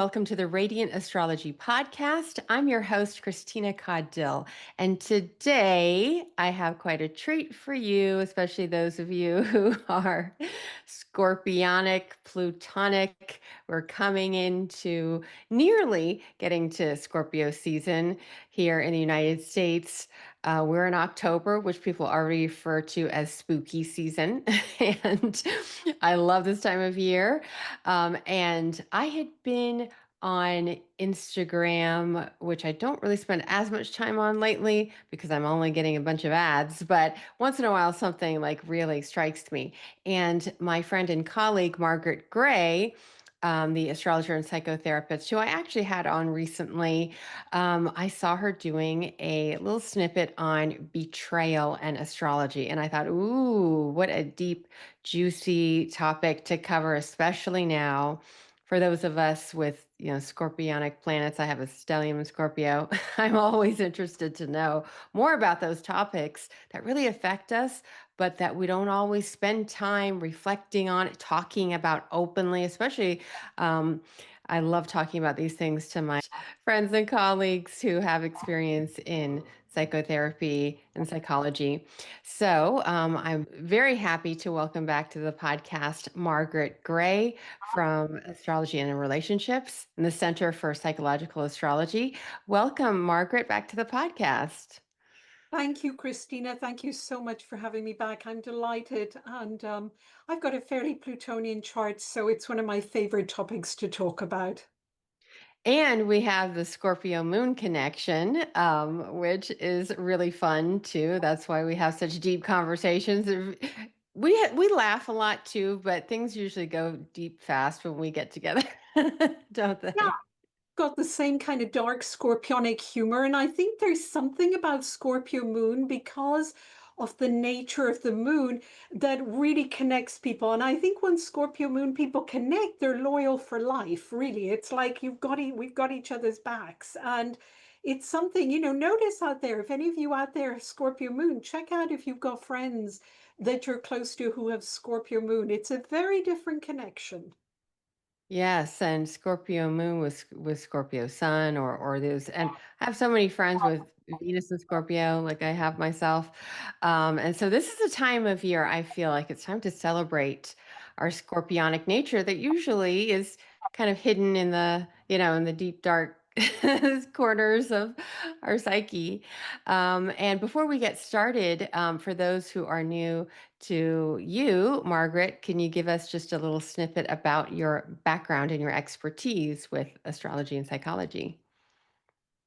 welcome to the Radiant Astrology podcast. I'm your host, Christina Caudill, and today I have quite a treat for you, especially those of you who are Scorpionic, Plutonic. We're coming into nearly getting to Scorpio season here in the United States. We're in October, which people already refer to as spooky season, and I love this time of year. And I had been on Instagram, which I don't really spend as much time on lately because I'm only getting a bunch of ads, but once in a while something like really strikes me. And my friend and colleague, Margaret Gray, the astrologer and psychotherapist, who I actually had on recently, I saw her doing a little snippet on betrayal and astrology. And I thought, ooh, what a deep, juicy topic to cover, especially now for those of us with, scorpionic planets. I have a stellium in Scorpio. I'm always interested to know more about those topics that really affect us, but that we don't always spend time reflecting on it, talking about openly, especially. Um, I love talking about these things to my friends and colleagues who have experience in psychotherapy and psychology. So I'm very happy to welcome back to the podcast Margaret Gray from Astrology and Relationships in the Center for Psychological Astrology. Welcome, Margaret, back to the podcast. Thank you, Christina. Thank you so much for having me back. I'm delighted. And I've got a fairly Plutonian chart, so it's one of my favorite topics to talk about. And we have the Scorpio Moon connection, which is really fun too. That's why we have such deep conversations. We laugh a lot too, but things usually go deep fast when we get together, don't Yeah, they? got the same kind of dark scorpionic humor. And I think there's something about Scorpio moon because of the nature of the moon that really connects people. And I think when Scorpio moon people connect, they're loyal for life, really. It's like we've got each other's backs. And it's something, notice out there, if any of you out there have Scorpio moon, check out if you've got friends that you're close to who have Scorpio moon. It's a very different connection. Yes, and Scorpio moon with Scorpio sun or those, and I have so many friends with Venus and Scorpio, like I have myself. And so this is a time of year I feel like it's time to celebrate our scorpionic nature that usually is kind of hidden in the deep dark corners of our psyche. And before we get started, for those who are new to you, Margaret, can you give us just a little snippet about your background and your expertise with astrology and psychology?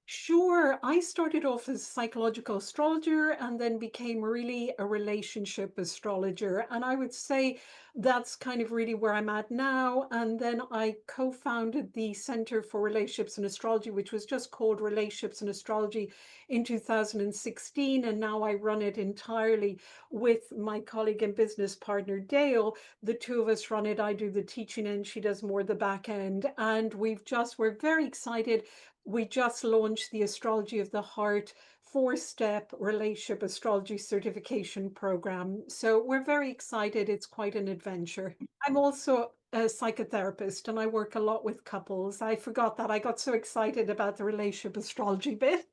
Sure. I started off as a psychological astrologer and then became really a relationship astrologer. And I would say that's kind of really where I'm at now. And then I co-founded the Center for Relationships and Astrology, which was just called Relationships and Astrology in 2016. And now I run it entirely with my colleague and business partner, Dale. The two of us run it. I do the teaching and she does more the back end. And we're very excited. We just launched the Astrology of the Heart four-step relationship astrology certification program. So we're very excited. It's quite an adventure. I'm also a psychotherapist and I work a lot with couples. I forgot that. I got so excited about the relationship astrology bit.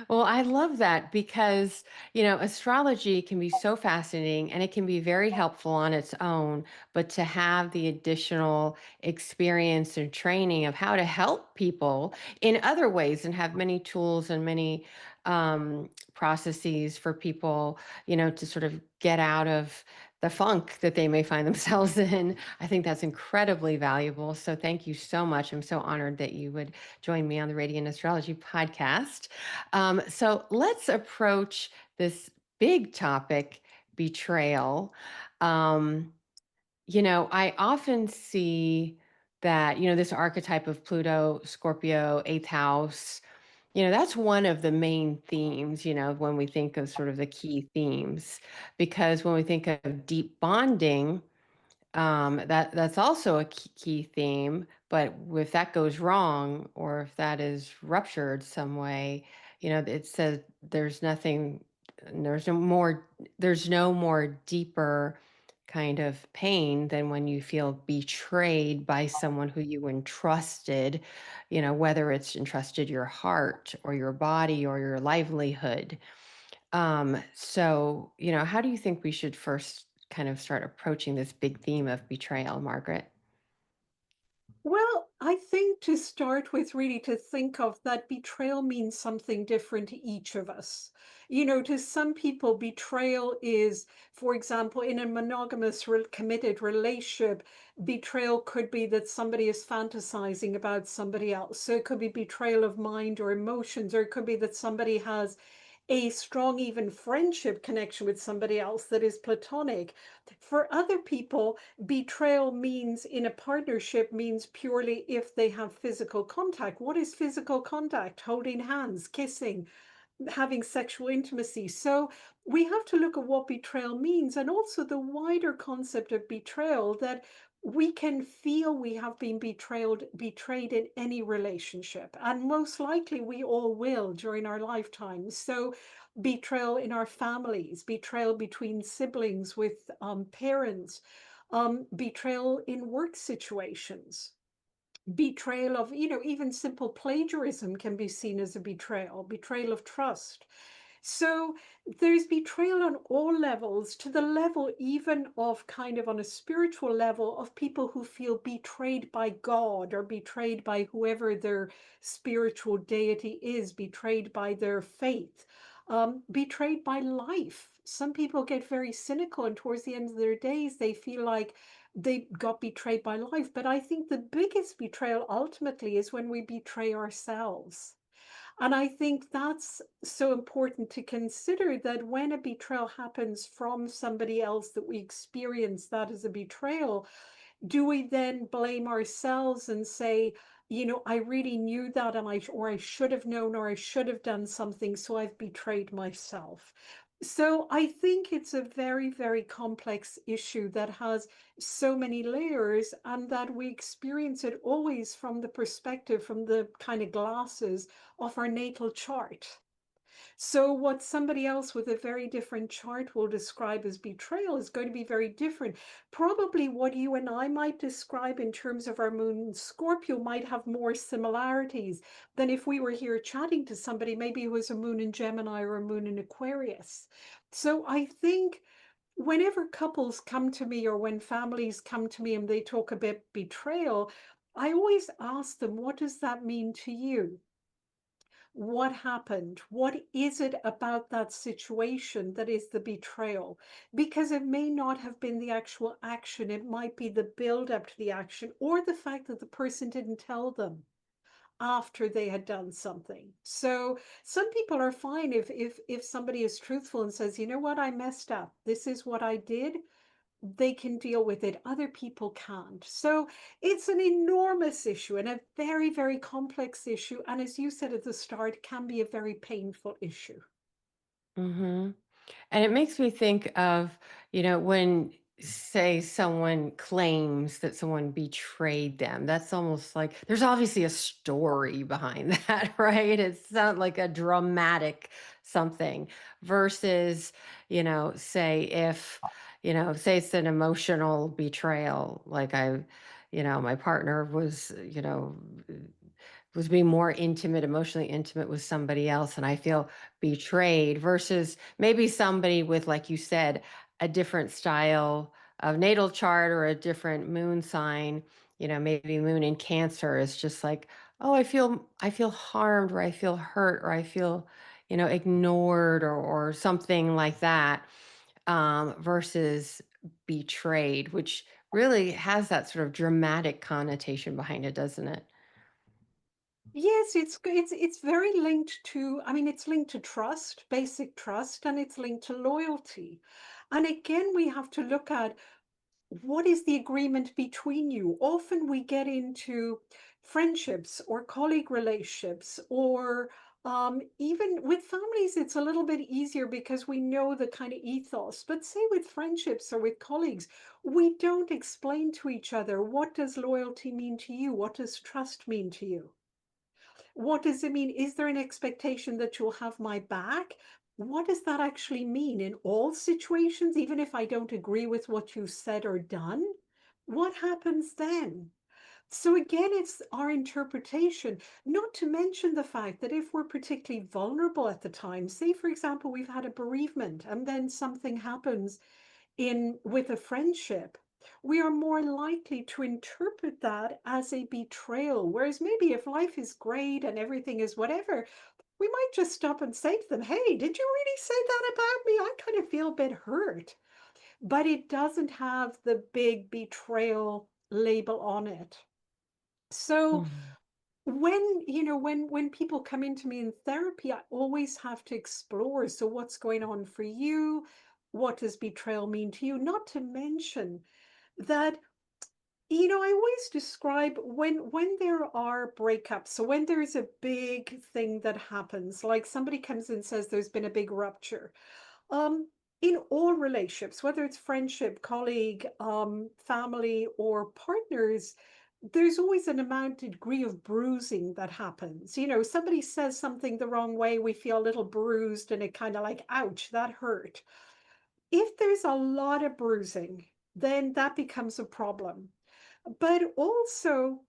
Well, I love that because, astrology can be so fascinating and it can be very helpful on its own, but to have the additional experience and training of how to help people in other ways and have many tools and many processes for people, to sort of get out of the funk that they may find themselves in. I think that's incredibly valuable. So thank you so much. I'm so honored that you would join me on the Radiant Astrology podcast. So let's approach this big topic, betrayal. Um, I often see that, this archetype of Pluto, Scorpio, eighth house, that's one of the main themes, when we think of sort of the key themes. Because when we think of deep bonding, that's also a key theme, but if that goes wrong or if that is ruptured some way, it says there's nothing, there's no more, there's no more deeper kind of pain than when you feel betrayed by someone who you entrusted, whether it's entrusted your heart or your body or your livelihood. So, how do you think we should first kind of start approaching this big theme of betrayal, Margaret? Well, I think to start with, really to think of that betrayal means something different to each of us. To some people, betrayal is, for example, in a monogamous committed relationship, betrayal could be that somebody is fantasizing about somebody else. So it could be betrayal of mind or emotions, or it could be that somebody has a strong, even friendship connection with somebody else that is platonic. For other people, betrayal means in a partnership means purely if they have physical contact. What is physical contact? Holding hands, kissing, having sexual intimacy. So we have to look at what betrayal means, and also the wider concept of betrayal, that we can feel we have been betrayed in any relationship, and most likely we all will during our lifetimes. So betrayal in our families, betrayal between siblings, with parents, betrayal in work situations, betrayal of, even simple plagiarism can be seen as a betrayal of trust. So there's betrayal on all levels, to the level even of, kind of on a spiritual level, of people who feel betrayed by God, or betrayed by whoever their spiritual deity is, betrayed by their faith, betrayed by life. Some people get very cynical, and towards the end of their days, they feel like they got betrayed by life. But I think the biggest betrayal ultimately is when we betray ourselves. And I think that's so important to consider, that when a betrayal happens from somebody else, that we experience that as a betrayal, do we then blame ourselves and say, I really knew that, and I should have known, or I should have done something, so I've betrayed myself. So I think it's a very, very complex issue that has so many layers, and that we experience it always from the perspective, from the kind of glasses of our natal chart. So what somebody else with a very different chart will describe as betrayal is going to be very different. Probably what you and I might describe in terms of our moon Scorpio might have more similarities than if we were here chatting to somebody maybe who has a moon in Gemini or a moon in Aquarius. So I think whenever couples come to me, or when families come to me and they talk about betrayal, I always ask them, what does that mean to you? What happened? What is it about that situation that is the betrayal? Because it may not have been the actual action, it might be the build up to the action, or the fact that the person didn't tell them after they had done something. So some people are fine if somebody is truthful and says, you know what, I messed up. This is what I did. They can deal with it. Other people can't. So it's an enormous issue, and a very, very complex issue. And as you said at the start, can be a very painful issue. Hmm. And it makes me think of, when, say, someone claims that someone betrayed them, that's almost like there's obviously a story behind that, right? It's not like a dramatic something versus, say, if, say it's an emotional betrayal, like my partner was being more intimate, emotionally intimate with somebody else, and I feel betrayed versus maybe somebody with, like you said, a different style of natal chart or a different moon sign, maybe moon in Cancer is just like, oh, I feel harmed, or I feel hurt, or I feel, ignored, or something like that, versus betrayed, which really has that sort of dramatic connotation behind it, doesn't it? Yes, it's very linked to, I mean, it's linked to trust, basic trust, and it's linked to loyalty. And again, we have to look at, what is the agreement between you? Often we get into friendships or colleague relationships, or even with families, it's a little bit easier because we know the kind of ethos. But say with friendships or with colleagues, we don't explain to each other, what does loyalty mean to you? What does trust mean to you? What does it mean? Is there an expectation that you'll have my back? what does that actually mean in all situations, even if I don't agree with what you said or done? What happens then? So again, it's our interpretation, not to mention the fact that if we're particularly vulnerable at the time, say, for example, we've had a bereavement and then something happens in with a friendship, we are more likely to interpret that as a betrayal. Whereas maybe if life is great and everything is whatever, we might just stop and say to them, hey, did you really say that about me? I kind of feel a bit hurt. But it doesn't have the big betrayal label on it. So Mhm. when people come into me in therapy, I always have to explore, so what's going on for you? What does betrayal mean to you? Not to mention that, I always describe when there are breakups, so when there's a big thing that happens, like somebody comes and says there's been a big rupture, um, in all relationships, whether it's friendship, colleague, family, or partners, there's always an amount degree of bruising that happens. Somebody says something the wrong way, we feel a little bruised, and it kind of like, ouch, that hurt. If there's a lot of bruising, then that becomes a problem. But also,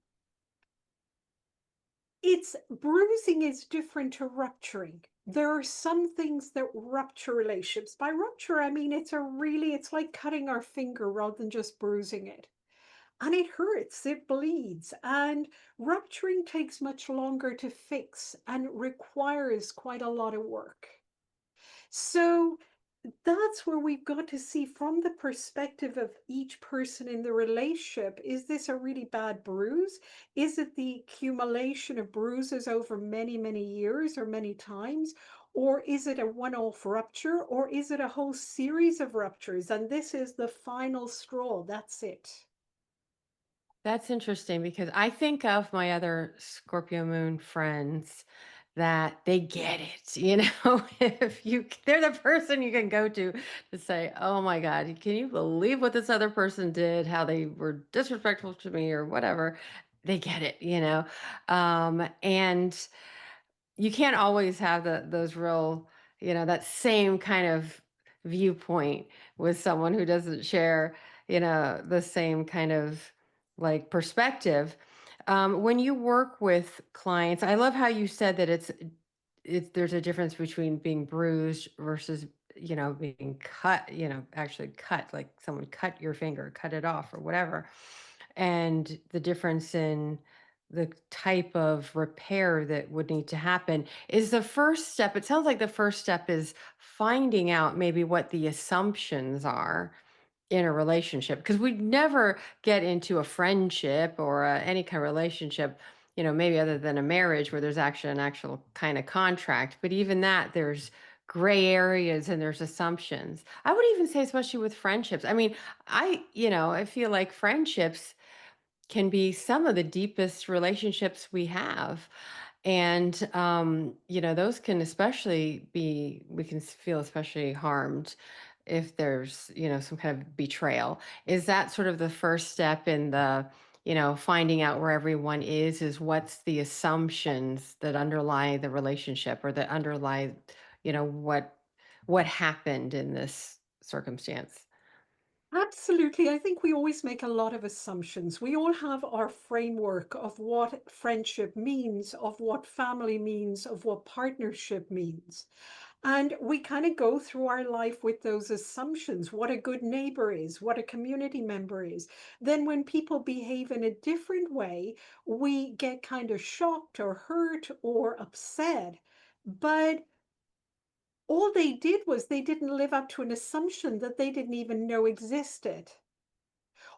it's bruising is different to rupturing. There are some things that rupture relationships. By rupture, I mean it's like cutting our finger rather than just bruising it. And it hurts, it bleeds, and rupturing takes much longer to fix and requires quite a lot of work. So that's where we've got to see from the perspective of each person in the relationship, is this a really bad bruise? Is it the accumulation of bruises over many, many years or many times? Or is it a one-off rupture? Or is it a whole series of ruptures? And this is the final straw. That's it. That's interesting because I think of my other Scorpio moon friends that they get it, if they're the person you can go to say, "Oh my God, can you believe what this other person did? How they were disrespectful to me or whatever." They get it. And you can't always have those real, that same kind of viewpoint with someone who doesn't share, the same kind of like perspective. When you work with clients, I love how you said that there's a difference between being bruised versus, being cut, actually cut, like someone cut your finger, cut it off or whatever. And the difference in the type of repair that would need to happen is the first step. It sounds like the first step is finding out maybe what the assumptions are in a relationship, because we'd never get into a friendship or any kind of relationship, maybe other than a marriage where there's actually an actual kind of contract. But even that, there's gray areas and there's assumptions. I would even say, especially with friendships. I mean, I feel like friendships can be some of the deepest relationships we have. And, those can we can feel especially harmed if there's, some kind of betrayal. Is that sort of the first step in finding out where everyone is what's the assumptions that underlie the relationship or that underlie, what happened in this circumstance? Absolutely. I think we always make a lot of assumptions. We all have our framework of what friendship means, of what family means, of what partnership means. And we kind of go through our life with those assumptions, what a good neighbor is, what a community member is. Then when people behave in a different way, we get kind of shocked or hurt or upset. But all they did was they didn't live up to an assumption that they didn't even know existed,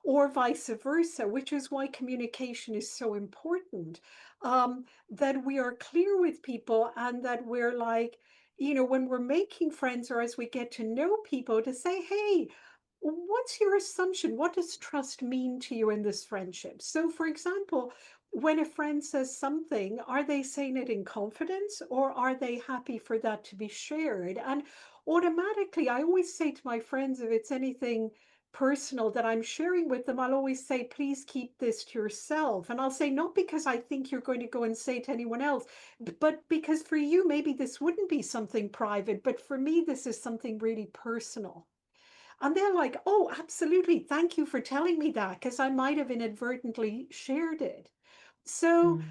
or vice versa, which is why communication is so important. That we are clear with people, and that we're like, when we're making friends or as we get to know people, to say, hey, what's your assumption? What does trust mean to you in this friendship? So, for example, when a friend says something, are they saying it in confidence, or are they happy for that to be shared? And automatically, I always say to my friends, if it's anything personal that I'm sharing with them, I'll always say, please keep this to yourself. And I'll say, not because I think you're going to go and say to anyone else, but because for you, maybe this wouldn't be something private, but for me, this is something really personal. And they're like, oh, absolutely. Thank you for telling me that, because I might have inadvertently shared it. So Mm.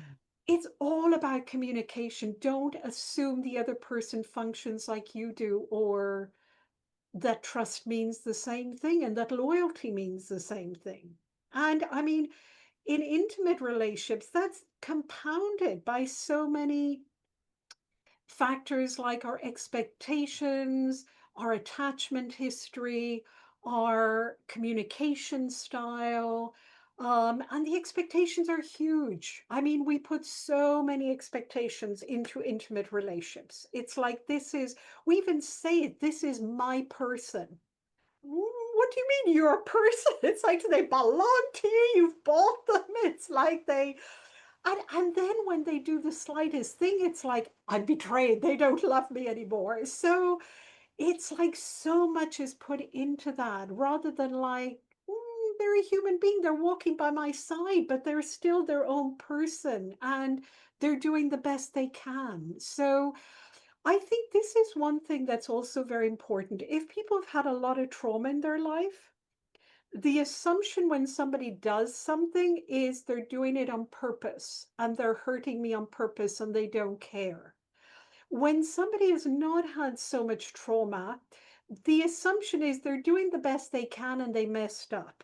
it's all about communication. Don't assume the other person functions like you do, or that trust means the same thing and that loyalty means the same thing. And I mean, in intimate relationships, that's compounded by so many factors like our expectations, our attachment history, our communication style. And the expectations are huge. I mean, we put so many expectations into intimate relationships. It's like, we even say it, this is my person. What do you mean you're a person? It's like, do they belong to you? You've bought them. It's like and then when they do the slightest thing, it's like, I'm betrayed. They don't love me anymore. So it's like so much is put into that rather than like, they're a human being. They're walking by my side, but they're still their own person and they're doing the best they can. So I think this is one thing that's also very important. If people have had a lot of trauma in their life, the assumption when somebody does something is they're doing it on purpose and they're hurting me on purpose and they don't care. When somebody has not had so much trauma, the assumption is they're doing the best they can and they messed up.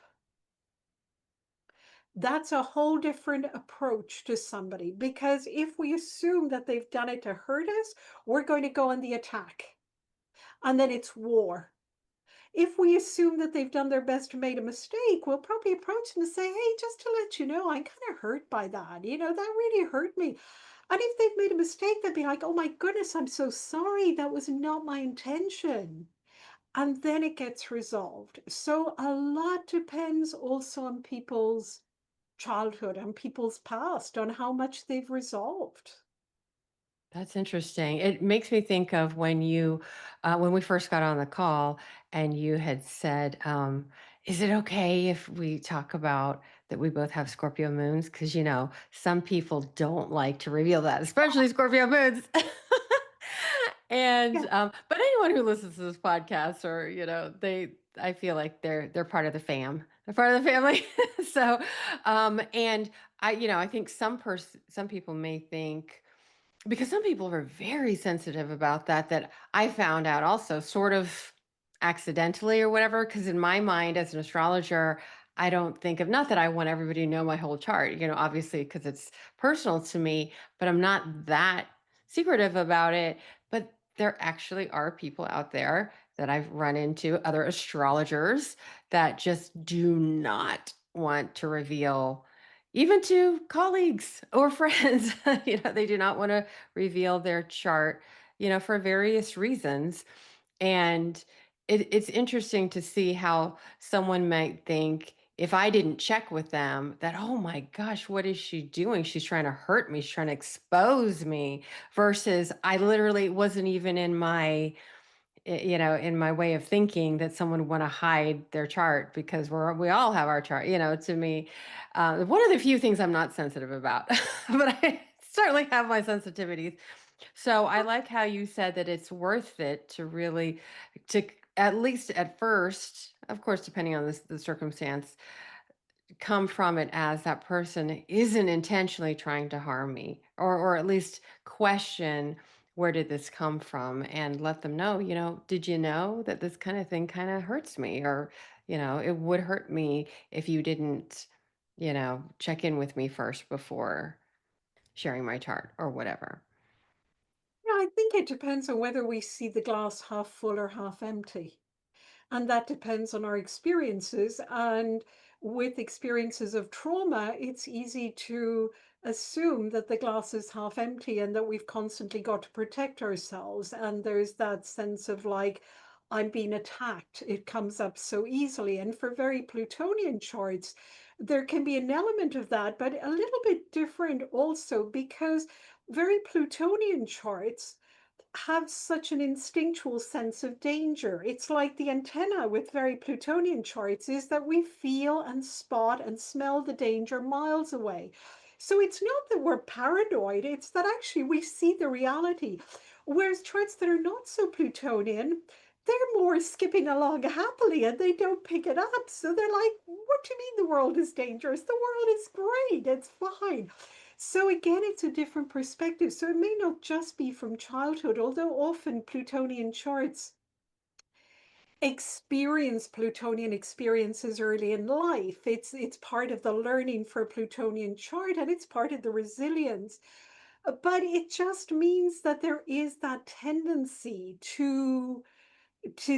That's a whole different approach to somebody, because if we assume that they've done it to hurt us, we're going to go on the attack and then it's war. If we assume that they've done their best and made a mistake, we'll probably approach them and say, hey, just to let you know, I'm kind of hurt by that. That really hurt me. And if they've made a mistake, they'd be like, oh my goodness, I'm so sorry. That was not my intention. And then it gets resolved. So a lot depends also on people's childhood and people's past, on how much they've resolved. That's interesting. It makes me think of when we first got on the call, and you had said, "Is it okay if we talk about that we both have Scorpio moons?" Because some people don't like to reveal that, especially Scorpio moons. And Yeah. but anyone who listens to this podcast, or I feel like they're part of the fam. They're part of the family. So, and I think some people may think, because some people are very sensitive about that I found out also sort of accidentally or whatever, because in my mind as an astrologer, I don't think of, not that I want everybody to know my whole chart, obviously, because it's personal to me, but I'm not that secretive about it. But there actually are people out there that I've run into, other astrologers, that just do not want to reveal, even to colleagues or friends. They do not want to reveal their chart, for various reasons. And it's interesting to see how someone might think, if I didn't check with them, that, oh my gosh, what is she doing? She's trying to hurt me. She's trying to expose me. Versus, I literally wasn't even in my in my way of thinking that someone would want to hide their chart, because we all have our chart. To me, one of the few things I'm not sensitive about, but I certainly have my sensitivities. So I like how you said that it's worth it to really, to at least at first, of course, depending on the circumstance, come from it as that person isn't intentionally trying to harm me, or at least question, where did this come from, and let them know, did you know that this kind of thing kind of hurts me, or it would hurt me if you didn't check in with me first before sharing my chart or whatever. Yeah, I think it depends on whether we see the glass half full or half empty. And that depends on our experiences. And with experiences of trauma, it's easy to assume that the glass is half empty and that we've constantly got to protect ourselves. And there's that sense of like, I'm being attacked. It comes up so easily. And for very Plutonian charts, there can be an element of that, but a little bit different also, because very Plutonian charts have such an instinctual sense of danger. It's like the antenna with very Plutonian charts is that we feel and spot and smell the danger miles away. So it's not that we're paranoid, it's that actually we see the reality. Whereas charts that are not so Plutonian, they're more skipping along happily and they don't pick it up. So they're like, what do you mean the world is dangerous? The world is great, it's fine. So again, it's a different perspective. So it may not just be from childhood, although often Plutonian charts experience Plutonian experiences early in life. It's part of the learning for a Plutonian chart and it's part of the resilience. But it just means that there is that tendency to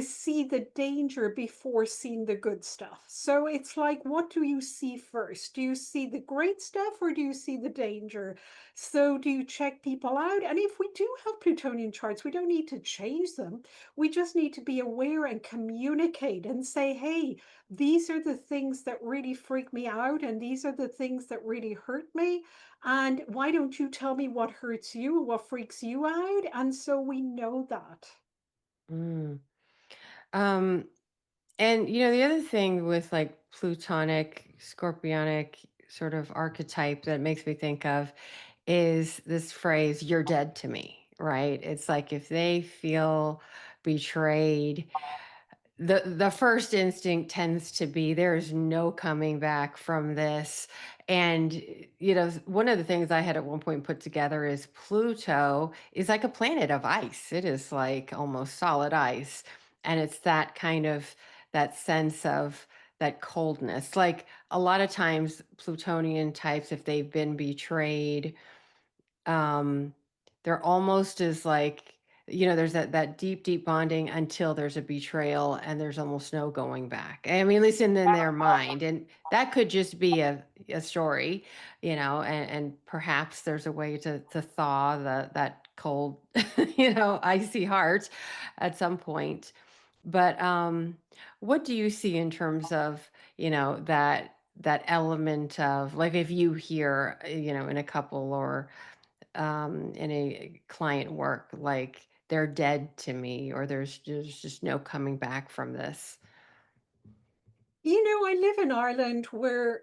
see the danger before seeing the good stuff. So it's like, what do you see first? Do you see the great stuff or do you see the danger? So do you check people out? And if we do have Plutonian charts, we don't need to change them. We just need to be aware and communicate and say, hey, these are the things that really freak me out. And these are the things that really hurt me. And why don't you tell me what hurts you, what freaks you out? And so we know that. Mm. Um, and the other thing with like Plutonic, Scorpionic sort of archetype that makes me think of is this phrase, you're dead to me, right? It's like if they feel betrayed, the first instinct tends to be there's no coming back from this. And one of the things I had at one point put together is Pluto is like a planet of ice. It is like almost solid ice, and it's that kind of that sense of that coldness. Like a lot of times Plutonian types, if they've been betrayed, um they're almost as like, there's that deep bonding until there's a betrayal and there's almost no going back. I mean, at least in their mind. And that could just be a story, and perhaps there's a way to thaw that cold icy heart at some point. But what do you see in terms of, that element of, like, if you hear, in a couple or in a client work, like they're dead to me, or there's just no coming back from this. I live in Ireland where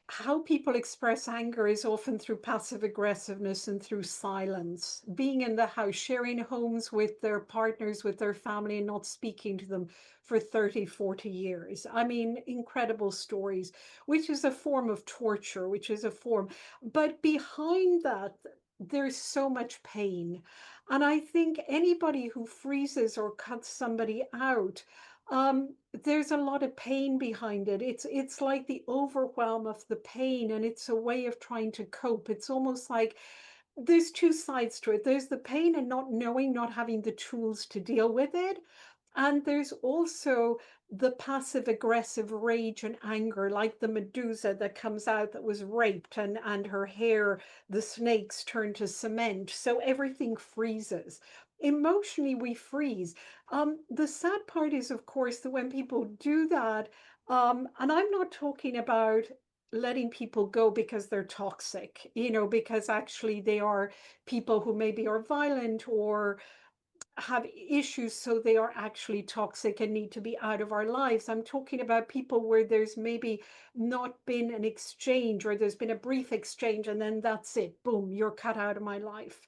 how people express anger is often through passive aggressiveness and through silence. Being in the house, sharing homes with their partners, with their family, and not speaking to them for 30, 40 years. I mean, incredible stories, which is a form of torture, which is a form. But behind that, there's so much pain. And I think anybody who freezes or cuts somebody out, there's a lot of pain behind it. It's like the overwhelm of the pain, and it's a way of trying to cope. It's almost like there's two sides to it. There's the pain and not knowing, not having the tools to deal with it. And there's also the passive aggressive rage and anger, like the Medusa that comes out that was raped and her hair, the snakes turn to cement. So everything freezes. Emotionally, we freeze. The sad part is, of course, that when people do that, and I'm not talking about letting people go because they're toxic, because actually they are people who maybe are violent or have issues, so they are actually toxic and need to be out of our lives. I'm talking about people where there's maybe not been an exchange, or there's been a brief exchange and then that's it, boom, you're cut out of my life.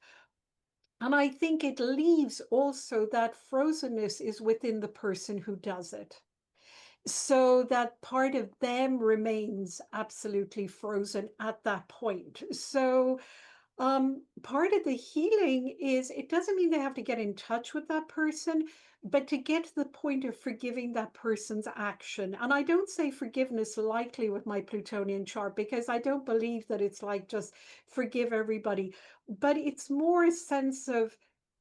And I think it leaves also that frozenness is within the person who does it, so that part of them remains absolutely frozen at that point. So part of the healing is, it doesn't mean they have to get in touch with that person, but to get to the point of forgiving that person's action. And I don't say forgiveness lightly with my Plutonian chart, because I don't believe that it's like just forgive everybody, but it's more a sense of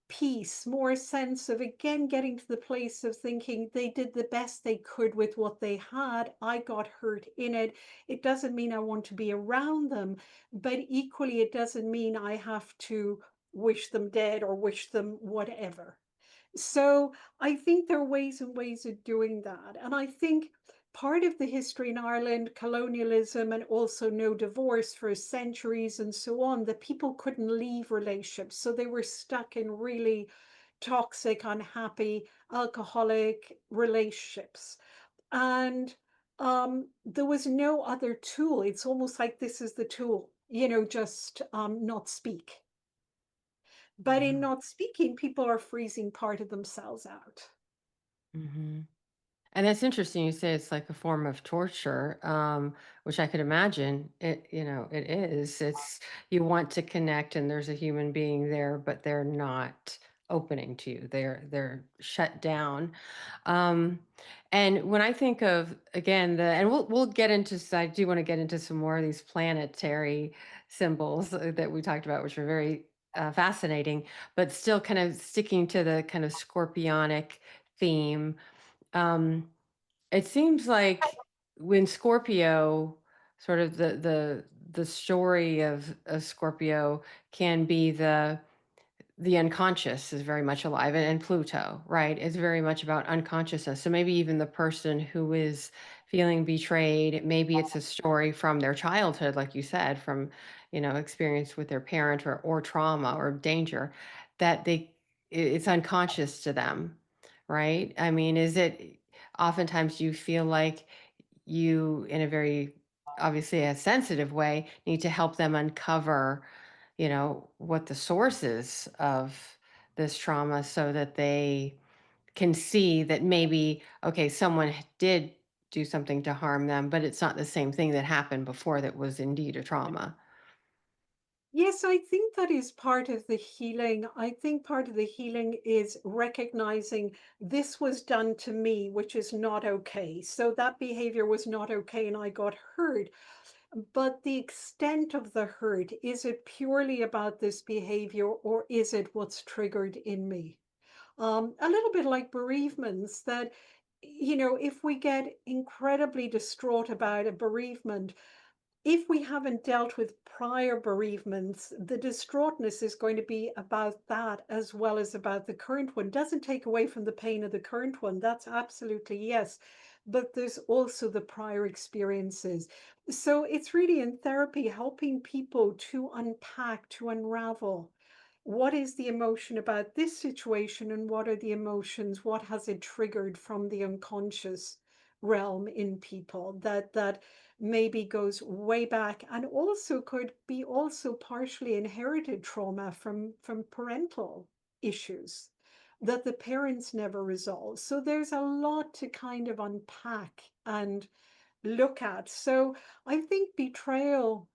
peace, more a sense of, again, getting to the place of thinking they did the best they could with what they had. I got hurt in it. It doesn't mean I want to be around them, but equally, it doesn't mean I have to wish them dead or wish them whatever. So I think there are ways and ways of doing that. And I think part of the history in Ireland, colonialism, and also no divorce for centuries and so on, that people couldn't leave relationships. So they were stuck in really toxic, unhappy, alcoholic relationships. And there was no other tool. It's almost like this is the tool, just not speak. But in Wow. not speaking, people are freezing part of themselves out. Mhm. And that's interesting. You say it's like a form of torture, which I could imagine. It is. It's you want to connect, and there's a human being there, but they're not opening to you. They're shut down. Um, and when I think of again and we'll get into. I do want to get into some more of these planetary symbols that we talked about, which are very fascinating, but still kind of sticking to the kind of scorpionic theme. Um, it seems like when Scorpio, sort of the story of Scorpio can be the unconscious is very much alive, and Pluto, right, is very much about unconsciousness. So maybe even the person who is feeling betrayed, maybe it's a story from their childhood, like you said, from experience with their parent or trauma or danger that it's unconscious to them, right? I mean, is it oftentimes you feel like you in a very obviously a sensitive way need to help them uncover what the source is of this trauma so that they can see that maybe, okay, someone did do something to harm them, but it's not the same thing that happened before that was indeed a trauma. Yes, I think that is part of the healing. I think part of the healing is recognizing this was done to me, which is not okay. So that behavior was not okay and I got hurt. But the extent of the hurt, is it purely about this behavior or is it what's triggered in me? A little bit like bereavements that, if we get incredibly distraught about a bereavement, if we haven't dealt with prior bereavements, the distraughtness is going to be about that as well as about the current one. Doesn't take away from the pain of the current one. That's absolutely yes. But there's also the prior experiences. So it's really in therapy helping people to unpack, to unravel what is the emotion about this situation and what are the emotions, what has it triggered from the unconscious realm in people that maybe goes way back and also could be also partially inherited trauma from parental issues that the parents never resolved. So there's a lot to kind of unpack and look at. So I think betrayal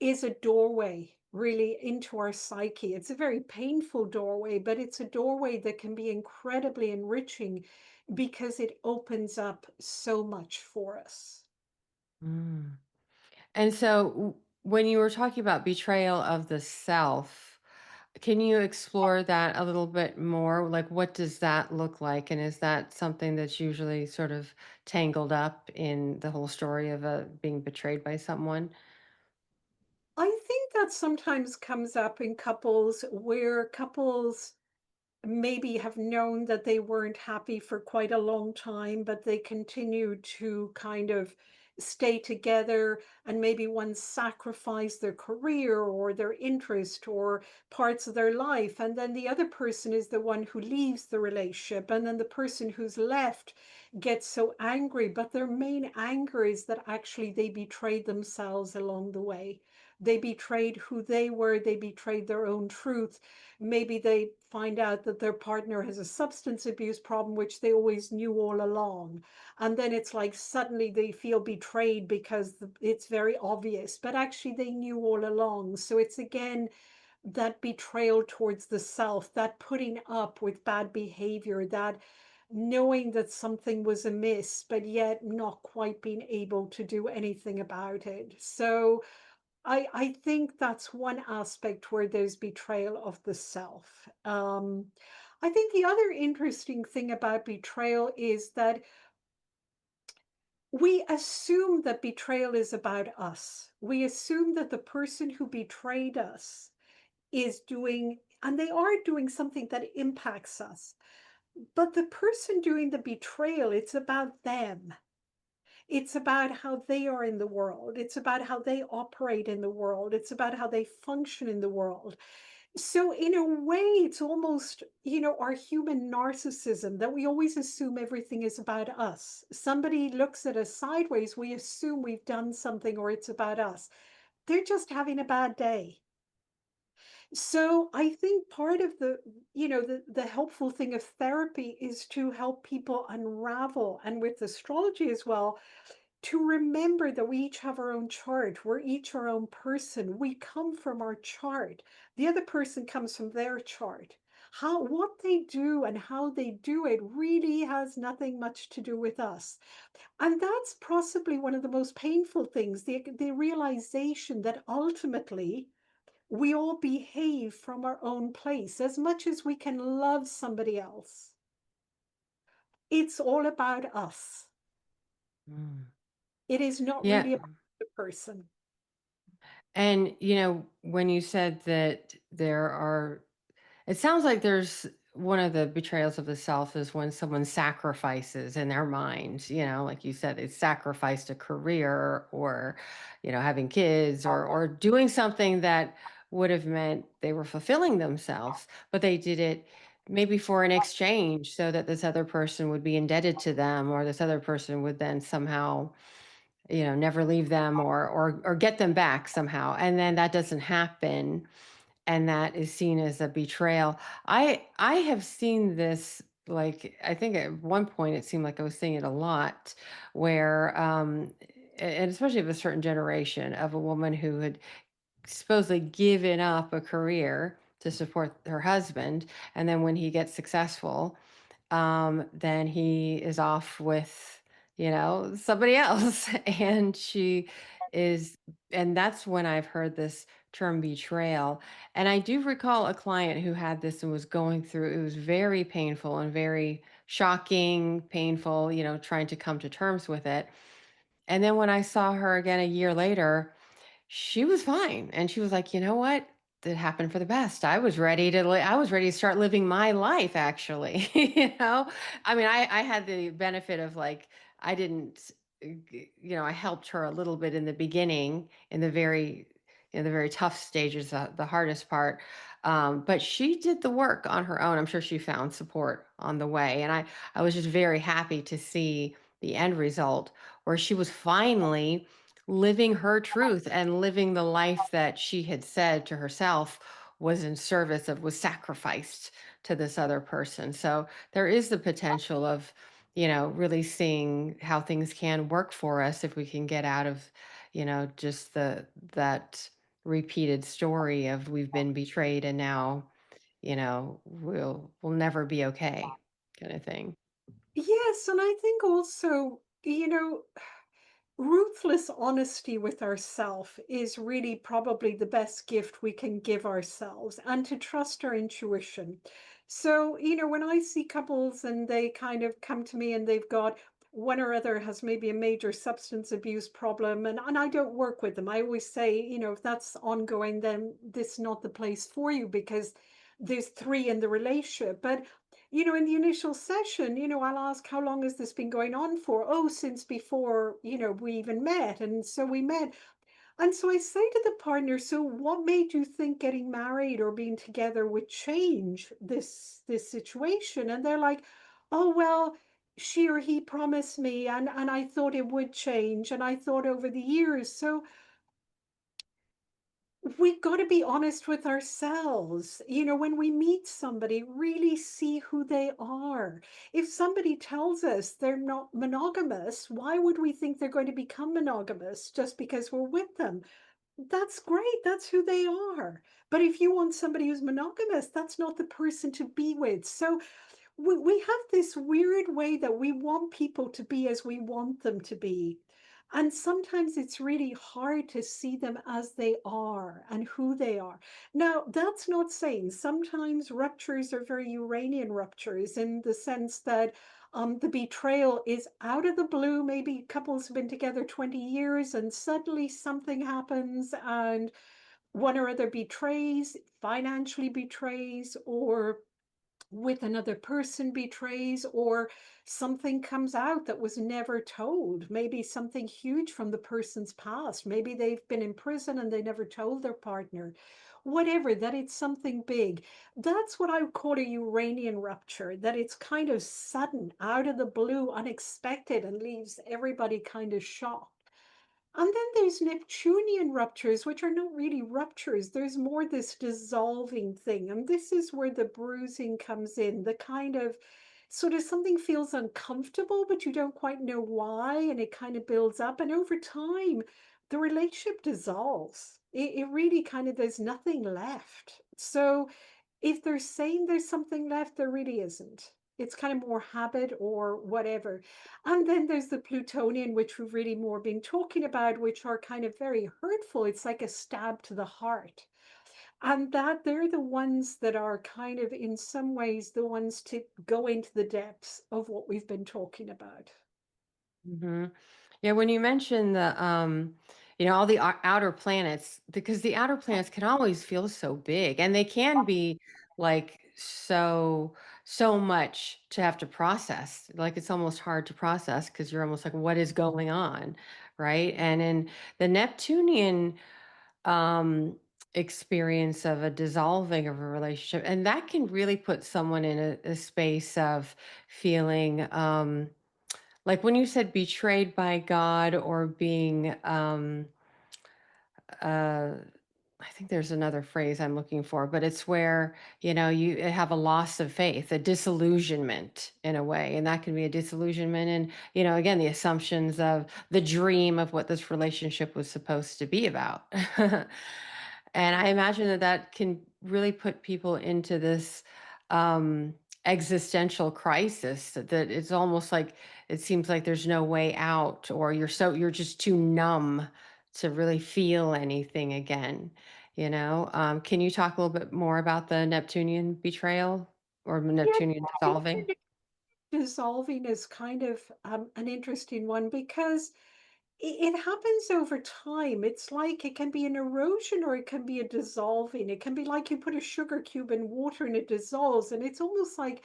is a doorway really into our psyche. It's a very painful doorway, but it's a doorway that can be incredibly enriching because it opens up so much for us. Mm. And so when you were talking about betrayal of the self, can you explore that a little bit more? Like, what does that look like? And is that something that's usually sort of tangled up in the whole story of being betrayed by someone? I think that sometimes comes up in couples where couples maybe have known that they weren't happy for quite a long time, but they continue to kind of stay together and maybe one sacrifice their career or their interest or parts of their life. And then the other person is the one who leaves the relationship. And then the person who's left gets so angry, but their main anger is that actually they betrayed themselves along the way. They betrayed who they were, they betrayed their own truth. Maybe they find out that their partner has a substance abuse problem, which they always knew all along. And then it's like suddenly they feel betrayed because it's very obvious, but actually they knew all along. So it's again that betrayal towards the self, that putting up with bad behavior, that knowing that something was amiss, but yet not quite being able to do anything about it. So I think that's one aspect where there's betrayal of the self. I think the other interesting thing about betrayal is that we assume that betrayal is about us. We assume that the person who betrayed us is doing, and they are doing something that impacts us. But the person doing the betrayal, it's about them. It's about how they are in the world. It's about how they operate in the world. It's about how they function in the world. So, in a way, it's almost, our human narcissism that we always assume everything is about us. Somebody looks at us sideways, we assume we've done something or it's about us. They're just having a bad day. So I think part of the helpful thing of therapy is to help people unravel, and with astrology as well, to remember that we each have our own chart. We're each our own person. We come from our chart. The other person comes from their chart. What they do and how they do it really has nothing much to do with us. And that's possibly one of the most painful things, the realization that ultimately we all behave from our own place. As much as we can love somebody else, it's all about us. Mm. It is not Yeah. really about the person. And, when you said that there are, it sounds like there's one of the betrayals of the self is when someone sacrifices in their mind, like you said, they sacrificed a career or, having kids or doing something that would have meant they were fulfilling themselves, but they did it maybe for an exchange so that this other person would be indebted to them or this other person would then somehow never leave them or get them back somehow. And then that doesn't happen. And that is seen as a betrayal. I have seen this, like, I think at one point it seemed like I was seeing it a lot where, and especially of a certain generation of a woman who had supposedly given up a career to support her husband. And then when he gets successful, then he is off with, somebody else. And she is, and that's when I've heard this term betrayal. And I do recall a client who had this and was going through, it was very painful and very shocking, painful, trying to come to terms with it. And then when I saw her again a year later, she was fine, and she was like, "You know what? That happened for the best. I was ready to start living my life, actually." I mean, I had the benefit of, like, I didn't I helped her a little bit in the beginning, in the very tough stages, the hardest part. But she did the work on her own. I'm sure she found support on the way, and I was just very happy to see the end result where she was finally living her truth and living the life that she had said to herself was in service of, was sacrificed to this other person. So there is the potential of, really seeing how things can work for us if we can get out of, just that repeated story of we've been betrayed and now, we'll never be okay, kind of thing. Yes, and I think also, ruthless honesty with ourselves is really probably the best gift we can give ourselves, and to trust our intuition. So, when I see couples and they kind of come to me and they've got one or other has maybe a major substance abuse problem, and I don't work with them. I always say, if that's ongoing, then this is not the place for you, because there's three in the relationship. But in the initial session, I'll ask, how long has this been going on for? Oh, since before, we even met. And so we met. And so I say to the partner, so what made you think getting married or being together would change this situation? And they're like, oh, well, she or he promised me, and I thought it would change. And I thought over the years. So we've got to be honest with ourselves. When we meet somebody, really see who they are. If somebody tells us they're not monogamous, why would we think they're going to become monogamous just because we're with them? That's great. That's who they are. But if you want somebody who's monogamous, that's not the person to be with. So we have this weird way that we want people to be as we want them to be. And sometimes it's really hard to see them as they are and who they are. Now, that's not saying sometimes ruptures are very Uranian ruptures, in the sense that the betrayal is out of the blue. Maybe couples have been together 20 years and suddenly something happens and one or other betrays, financially betrays, or with another person betrays, or something comes out that was never told. Maybe something huge from the person's past. Maybe they've been in prison and they never told their partner. Whatever, that it's something big. That's what I would call a Uranian rupture, that it's kind of sudden, out of the blue, unexpected, and leaves everybody kind of shocked. And then there's Neptunian ruptures, which are not really ruptures. There's more this dissolving thing. And this is where the bruising comes in, the kind of sort of something feels uncomfortable, but you don't quite know why. And it kind of builds up. And over time, the relationship dissolves. It really kind of, there's nothing left. So if they're saying there's something left, there really isn't. It's kind of more habit or whatever. And then there's the Plutonian, which we've really more been talking about, which are kind of very hurtful. It's like a stab to the heart. And that they're the ones that are kind of, in some ways, the ones to go into the depths of what we've been talking about. Hmm. Yeah, when you mention all the outer planets, because the outer planets can always feel so big, and they can be like so much to have to process. Like it's almost hard to process because you're almost like, what is going on, right? And in the Neptunian um experience of a dissolving of a relationship, and that can really put someone in a space of feeling like when you said betrayed by God or being, uh, I think there's another phrase I'm looking for, but it's where, you have a loss of faith, a disillusionment in a way. And that can be a disillusionment. And, again, the assumptions of the dream of what this relationship was supposed to be about. And I imagine that that can really put people into this um, existential crisis that it's almost like it seems like there's no way out, or you're just too numb to really feel anything again. Can you talk a little bit more about the Neptunian betrayal or Yeah, Neptunian dissolving? dissolving is kind of an interesting one because it happens over time. It's like it can be an erosion or it can be a dissolving. It can be like you put a sugar cube in water and it dissolves. And it's almost like,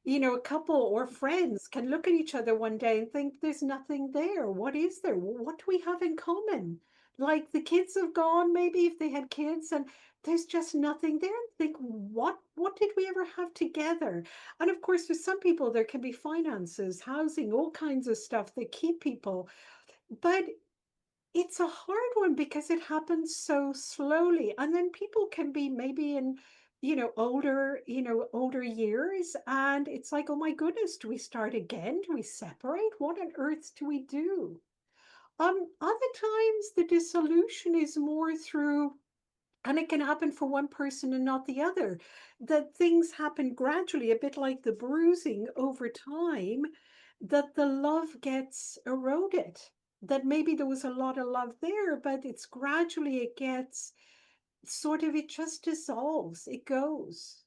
a couple or friends can look at each other one day and think there's nothing there. What is there? What do we have in common? Like the kids have gone, maybe if they had kids, and there's just nothing there. And think, what did we ever have together? And of course, for some people, there can be finances, housing, all kinds of stuff that keep people. But it's a hard one because it happens so slowly. And then people can be maybe in, older years. And it's like, oh my goodness, do we start again? Do we separate? What on earth do we do? Other times the dissolution is more through, and it can happen for one person and not the other, that things happen gradually, a bit like the bruising over time, that the love gets eroded, that maybe there was a lot of love there, but it's gradually, it gets sort of, it just dissolves, it goes.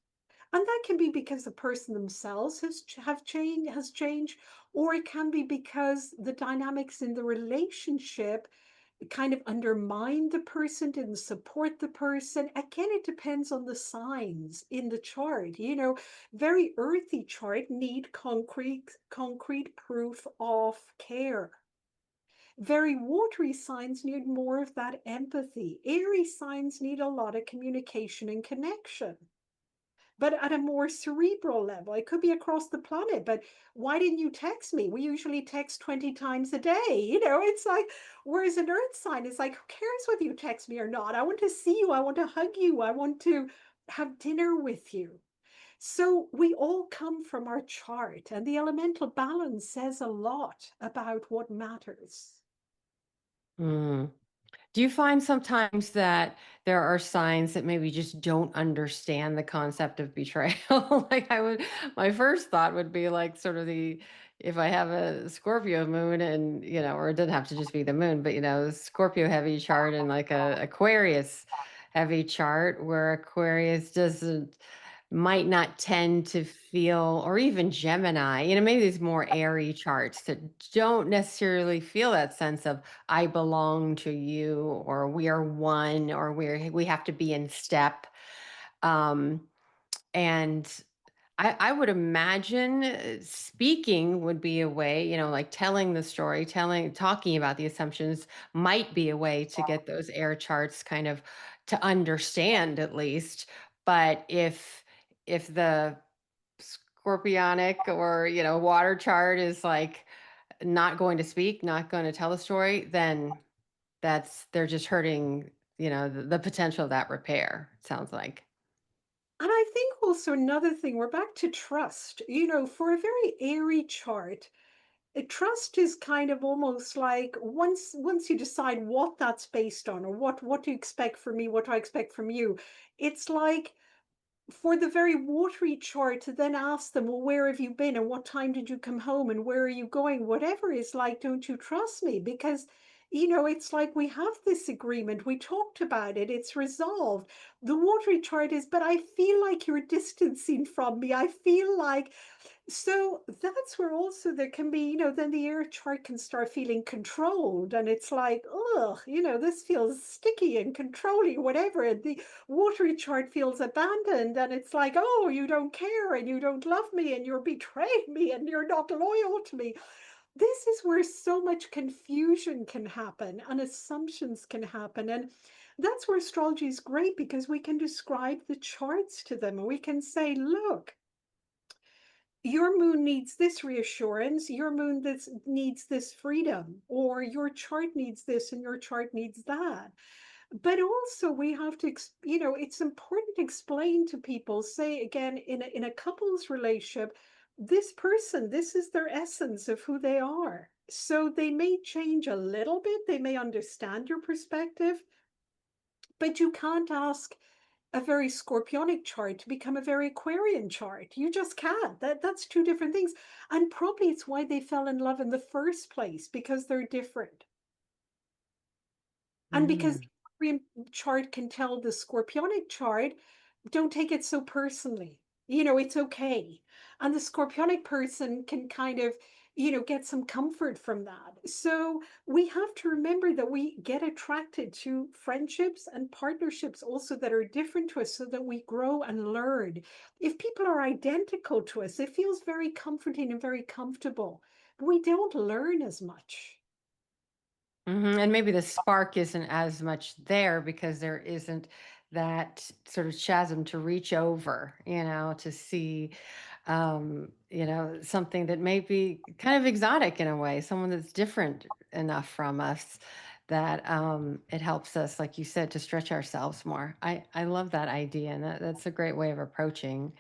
And that can be because the person themselves has changed, or it can be because the dynamics in the relationship kind of undermined the person, didn't support the person. Again, it depends on the signs in the chart. Very earthy chart need concrete proof of care. Very watery signs need more of that empathy. Airy signs need a lot of communication and connection, but at a more cerebral level. It could be across the planet, but why didn't you text me? We usually text 20 times a day. It's like, whereas an earth sign is like, who cares whether you text me or not? I want to see you. I want to hug you. I want to have dinner with you. So we all come from our chart, and the elemental balance says a lot about what matters. Mm. Do you find sometimes that there are signs that maybe just don't understand the concept of betrayal? Like my first thought would be like sort of if I have a Scorpio moon and, or it doesn't have to just be the moon, but, Scorpio heavy chart and like a Aquarius heavy chart where Aquarius doesn't might not tend to feel, or even Gemini, maybe these more airy charts that don't necessarily feel that sense of I belong to you, or we are one, or we have to be in step. And I would imagine speaking would be a way, like telling the story, talking about the assumptions might be a way to get those air charts kind of to understand at least. But if the scorpionic or, water chart is like not going to speak, not going to tell the story, then they're just hurting, the potential of that repair, it sounds like. And I think also another thing, we're back to trust. For a very airy chart, trust is kind of almost like once you decide what that's based on, or what do you expect from me, what do I expect from you, it's like for the very watery chart to then ask them, well, where have you been and what time did you come home and where are you going? Whatever is like, don't you trust me? Because, it's like we have this agreement. We talked about it. It's resolved. The watery chart is, but I feel like you're distancing from me. I feel like so that's where also there can be, then the air chart can start feeling controlled. And it's like, oh, this feels sticky and controlling, whatever. And the watery chart feels abandoned. And it's like, oh, you don't care and you don't love me and you're betraying me and you're not loyal to me. This is where so much confusion can happen and assumptions can happen. And that's where astrology is great because we can describe the charts to them and we can say, look, your moon needs this reassurance, your moon needs this freedom, or your chart needs this and your chart needs that. But also we have to, it's important to explain to people, say again, in a couple's relationship, this person, this is their essence of who they are. So they may change a little bit, they may understand your perspective, but you can't ask a very scorpionic chart to become a very Aquarian chart. You just can't. That's two different things. And probably it's why they fell in love in the first place, because they're different. And because Mm. the Aquarian chart can tell the scorpionic chart, don't take it so personally. It's okay. And the scorpionic person can kind of, get some comfort from that. So we have to remember that we get attracted to friendships and partnerships also that are different to us so that we grow and learn. If people are identical to us, it feels very comforting and very comfortable, but we don't learn as much. And maybe the spark isn't as much there because there isn't that sort of chasm to reach over, to see, something that may be kind of exotic in a way, someone that's different enough from us that it helps us, like you said, to stretch ourselves more. I love that idea, and that's a great way of approaching,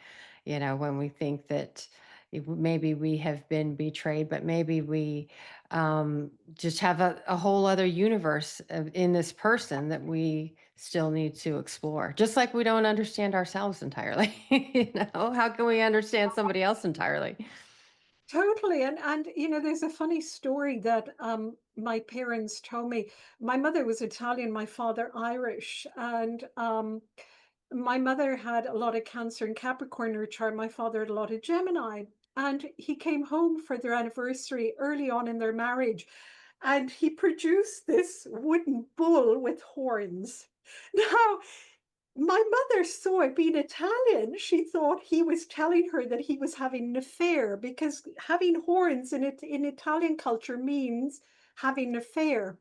when we think that maybe we have been betrayed, but maybe we just have a whole other universe in this person that we still need to explore. Just like we don't understand ourselves entirely. How can we understand somebody else entirely? Totally. And there's a funny story that my parents told me. My mother was Italian, my father Irish. And my mother had a lot of Cancer and Capricorn in her chart. My father had a lot of Gemini. And he came home for their anniversary early on in their marriage. And he produced this wooden bull with horns. Now, my mother saw it being Italian. She thought he was telling her that he was having an affair because having horns in Italian culture means having an affair.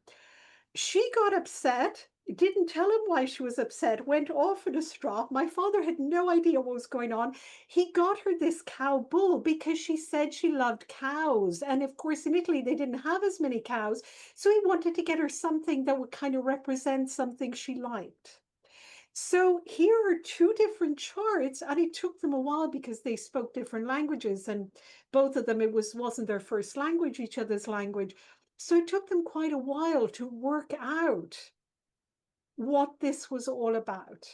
She got upset, didn't tell him why she was upset, went off in a straw. My father had no idea what was going on. He got her this cow bull because she said she loved cows. And of course, in Italy, they didn't have as many cows. So he wanted to get her something that would kind of represent something she liked. So here are two different charts, and it took them a while because they spoke different languages, and both of them wasn't their first language, each other's language. So it took them quite a while to work out what this was all about.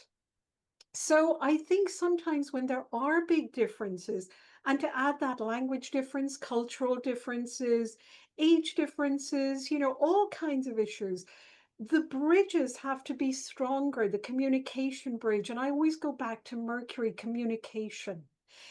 So I think sometimes when there are big differences, and to add that language difference, cultural differences, age differences, all kinds of issues, the bridges have to be stronger, the communication bridge. And I always go back to Mercury communication.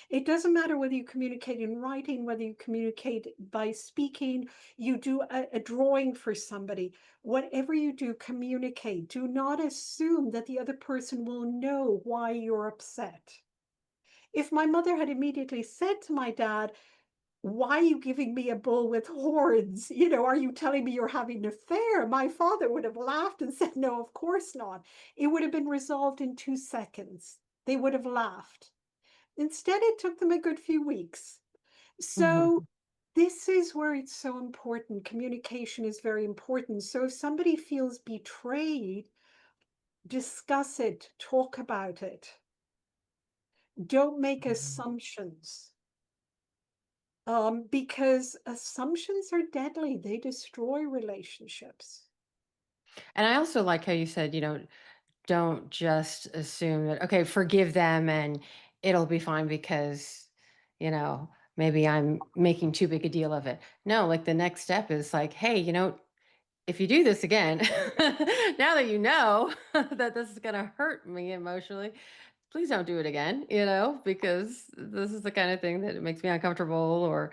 It doesn't matter whether you communicate in writing, whether you communicate by speaking, you do a drawing for somebody. Whatever you do, communicate. Do not assume that the other person will know why you're upset. If my mother had immediately said to my dad, why are you giving me a bull with horns? Are you telling me you're having an affair? My father would have laughed and said, no, of course not. It would have been resolved in 2 seconds. They would have laughed. Instead, it took them a good few weeks. So, Mhm. this is where it's so important. Communication is very important. So, if somebody feels betrayed, discuss it, talk about it. Don't make Mhm. assumptions. Because assumptions are deadly. They destroy relationships. And I also like how you said, don't just assume that, okay, forgive them and it'll be fine because, maybe I'm making too big a deal of it. No, like the next step is like, hey, if you do this again, now that you know that this is going to hurt me emotionally, please don't do it again, because this is the kind of thing that makes me uncomfortable or,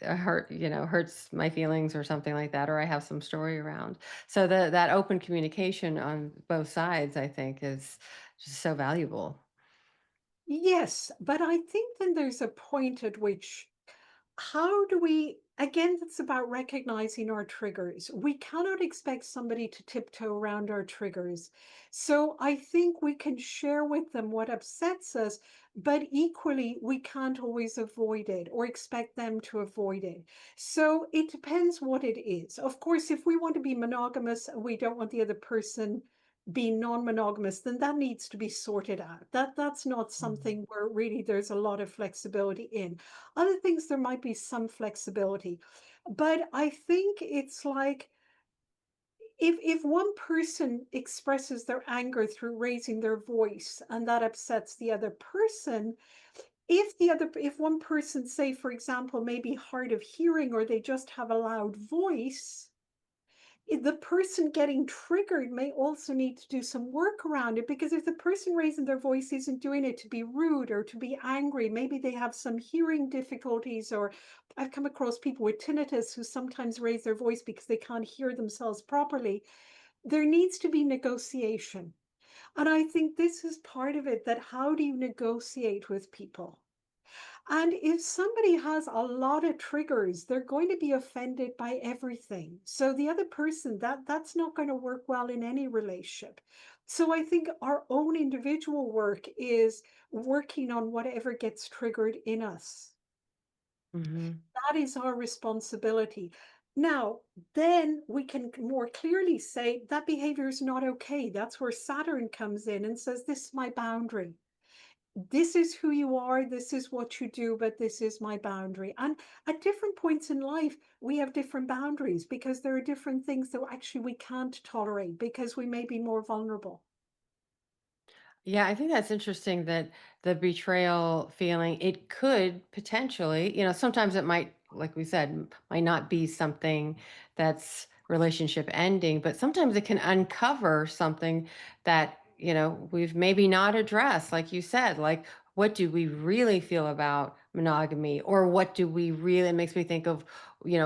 hurts my feelings or something like that, or I have some story around. So that open communication on both sides, I think, is just so valuable. Yes, but I think then there's a point at which how do we, again, that's about recognizing our triggers. We cannot expect somebody to tiptoe around our triggers. So I think we can share with them what upsets us, but equally, we can't always avoid it or expect them to avoid it. So it depends what it is. Of course, if we want to be monogamous and we don't want the other person being non-monogamous, then that needs to be sorted out. That's not Mhm. something where really there's a lot of flexibility in. Other things, there might be some flexibility. But I think it's like if one person expresses their anger through raising their voice and that upsets the other person, if one person, say, for example, maybe hard of hearing or they just have a loud voice, the person getting triggered may also need to do some work around it, because if the person raising their voice isn't doing it to be rude or to be angry, maybe they have some hearing difficulties, or I've come across people with tinnitus who sometimes raise their voice because they can't hear themselves properly. There needs to be negotiation. And I think this is part of it, that how do you negotiate with people? And if somebody has a lot of triggers, they're going to be offended by everything. So the other person, that's not going to work well in any relationship. So I think our own individual work is working on whatever gets triggered in us. Mhm. That is our responsibility. Now, then we can more clearly say that behavior is not okay. That's where Saturn comes in and says, this is my boundary. This is who you are, this is what you do, but this is my boundary. And at different points in life, we have different boundaries because there are different things that actually we can't tolerate because we may be more vulnerable. Yeah, I think that's interesting that the betrayal feeling, it could potentially, sometimes it might, like we said, might not be something that's relationship ending, but sometimes it can uncover something that, we've maybe not addressed, like you said, like what do we really feel about monogamy, or what do we really, it makes me think of,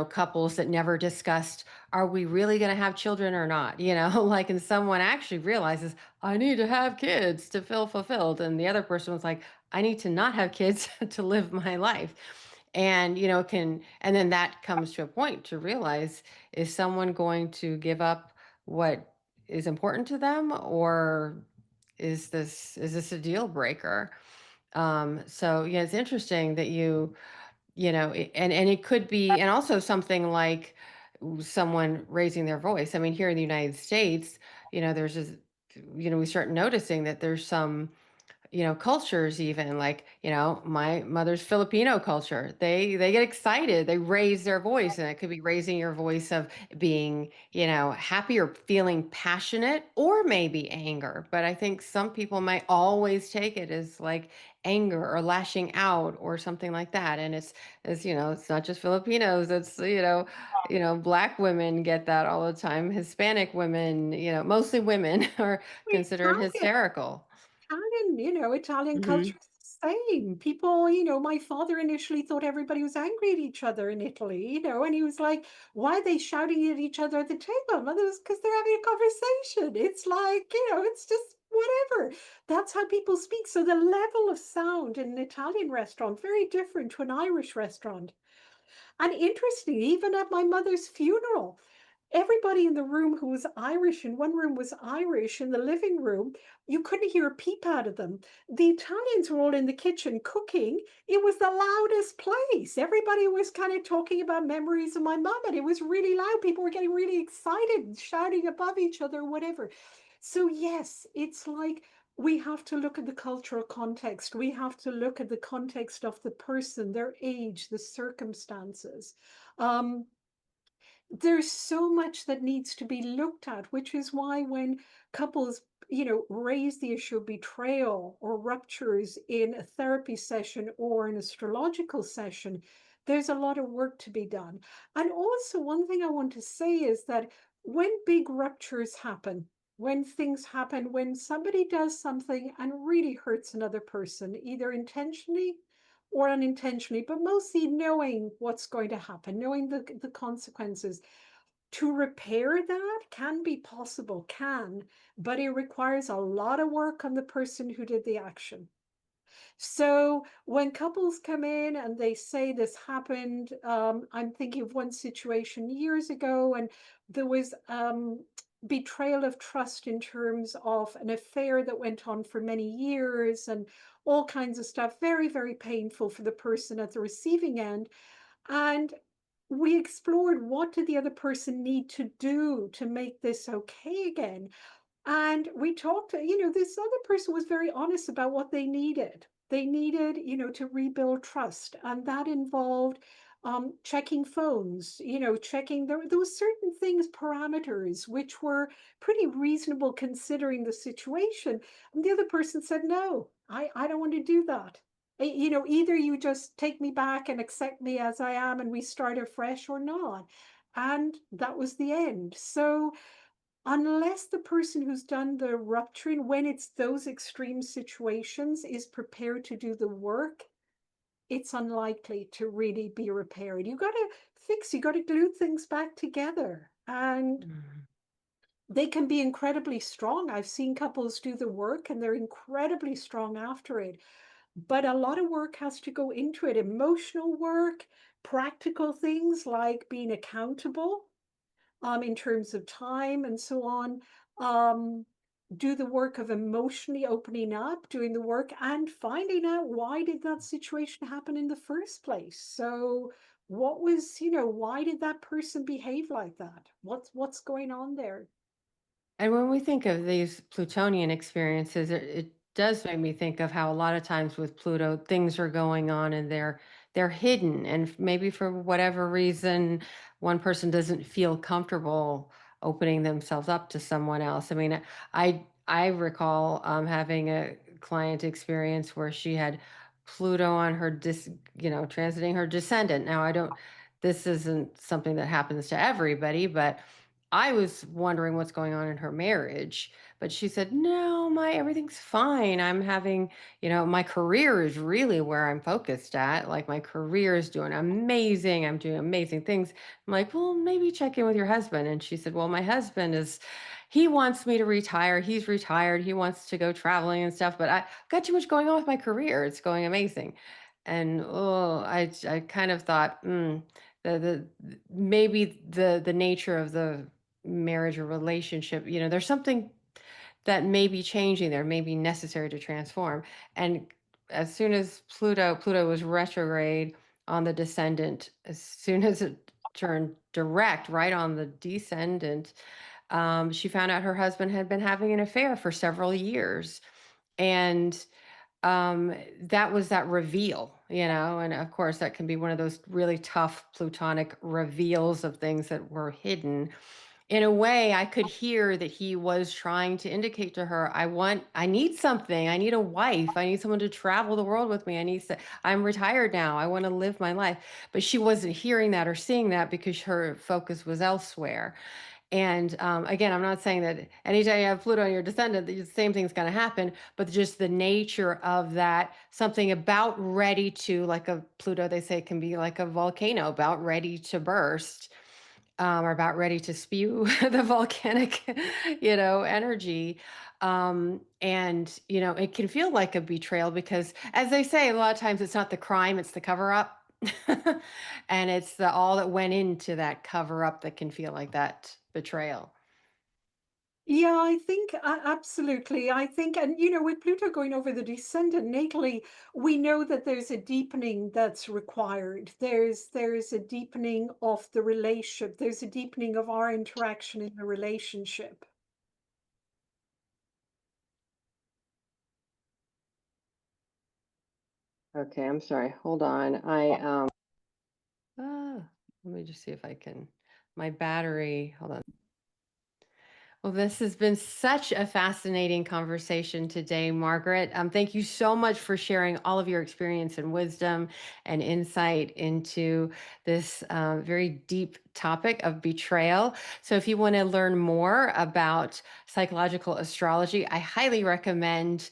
couples that never discussed, are we really going to have children or not? Like, and someone actually realizes, I need to have kids to feel fulfilled. And the other person was like, I need to not have kids to live my life. And, and then that comes to a point to realize, is someone going to give up what is important to them, or is this a deal breaker? So yeah, it's interesting that and it could be, and also something like someone raising their voice. I mean, here in the United States, there's just, we start noticing that there's some, cultures, even like, my mother's Filipino culture. They get excited, they raise their voice, and it could be raising your voice of being, happy or feeling passionate, or maybe anger. But I think some people might always take it as like anger or lashing out or something like that. And it's not just Filipinos. It's, Black women get that all the time. Hispanic women, mostly women are considered Italian, hysterical. Italian culture Mhm. is the same. People, my father initially thought everybody was angry at each other in Italy, and he was like, why are they shouting at each other at the table? And it was because they're having a conversation. It's like, it's just whatever. That's how people speak. So the level of sound in an Italian restaurant, very different to an Irish restaurant. And interesting, even at my mother's funeral, everybody in the room who was Irish, in one room was Irish, in the living room, you couldn't hear a peep out of them. The Italians were all in the kitchen cooking. It was the loudest place. Everybody was kind of talking about memories of my mum, and it was really loud. People were getting really excited, shouting above each other, whatever. So, yes, it's like we have to look at the cultural context. We have to look at the context of the person, their age, the circumstances. Um, there's so much that needs to be looked at, which is why when couples, raise the issue of betrayal or ruptures in a therapy session or an astrological session, there's a lot of work to be done. And also, one thing I want to say is that when big ruptures happen, when things happen, when somebody does something and really hurts another person, either intentionally or unintentionally, but mostly knowing what's going to happen, knowing the consequences. To repair that can be possible, but it requires a lot of work on the person who did the action. So when couples come in and they say this happened, I'm thinking of one situation years ago, and there was betrayal of trust in terms of an affair that went on for many years and all kinds of stuff. Very, very painful for the person at the receiving end. And we explored, what did the other person need to do to make this okay again? And we talked, this other person was very honest about what they needed. They needed, to rebuild trust. And that involved checking phones, checking, there were certain things, parameters, which were pretty reasonable considering the situation. And the other person said, no, I don't want to do that. Either you just take me back and accept me as I am and we start afresh, or not. And that was the end. So, unless the person who's done the rupturing, when it's those extreme situations, is prepared to do the work, it's unlikely to really be repaired. You got to glue things back together. And Mhm. they can be incredibly strong. I've seen couples do the work and they're incredibly strong after it. But a lot of work has to go into it, emotional work, practical things like being accountable in terms of time and so on. Um, do the work of emotionally opening up, doing the work and finding out, why did that situation happen in the first place? So what was, why did that person behave like that? What's going on there? And when we think of these Plutonian experiences, it does make me think of how a lot of times with Pluto, things are going on and they're hidden, and maybe for whatever reason, one person doesn't feel comfortable opening themselves up to someone else. I mean, I recall having a client experience where she had Pluto on her transiting her descendant. Now, I don't. This isn't something that happens to everybody, but I was wondering what's going on in her marriage, but she said, "No, my everything's fine. I'm having, my career is really where I'm focused at. Like my career is doing amazing. I'm doing amazing things." I'm like, "Well, maybe check in with your husband." And she said, "Well, my husband he wants me to retire. He's retired. He wants to go traveling and stuff, but I got too much going on with my career. It's going amazing." And I kind of thought, maybe the nature of the marriage or relationship, there's something that may be changing there, may be necessary to transform. And as soon as Pluto was retrograde on the descendant, as soon as it turned direct right on the descendant, she found out her husband had been having an affair for several years. And that was that reveal, and of course that can be one of those really tough Plutonic reveals of things that were hidden. In a way, I could hear that he was trying to indicate to her, I need something. I need a wife. I need someone to travel the world with me. I'm retired now. I want to live my life. But she wasn't hearing that or seeing that because her focus was elsewhere. And again, I'm not saying that anytime you have Pluto on your descendant, the same thing's going to happen, but just the nature of that, something about ready to, like a Pluto, they say can be like a volcano, about ready to burst. are about ready to spew the volcanic, energy. And, it can feel like a betrayal because, as they say, a lot of times it's not the crime, it's the cover up. And it's the all that went into that cover up that can feel like that betrayal. Yeah, I think absolutely. I think, and with Pluto going over the descendant natally, we know that there's a deepening that's required. There's a deepening of the relationship. There's a deepening of our interaction in the relationship. Okay, I'm sorry. Hold on. Let me just see if I can. My battery. Hold on. Well, this has been such a fascinating conversation today, Margaret. Thank you so much for sharing all of your experience and wisdom and insight into this very deep topic of betrayal. So, if you want to learn more about psychological astrology, I highly recommend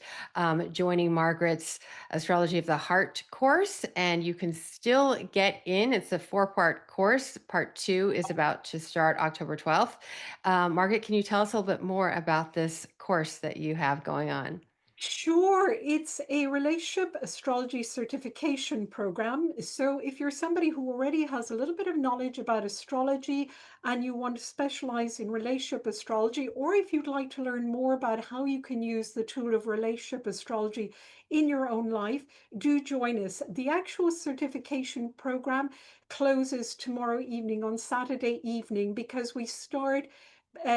joining Margaret's Astrology of the Heart course. And you can still get in. It's a 4-part course. Part 2 is about to start October 12th. Margaret, can you tell us a little bit more about this course that you have going on? Sure, it's a relationship astrology certification program. So, if you're somebody who already has a little bit of knowledge about astrology and you want to specialize in relationship astrology, or if you'd like to learn more about how you can use the tool of relationship astrology in your own life, do join us. The actual certification program closes tomorrow evening on Saturday evening because we start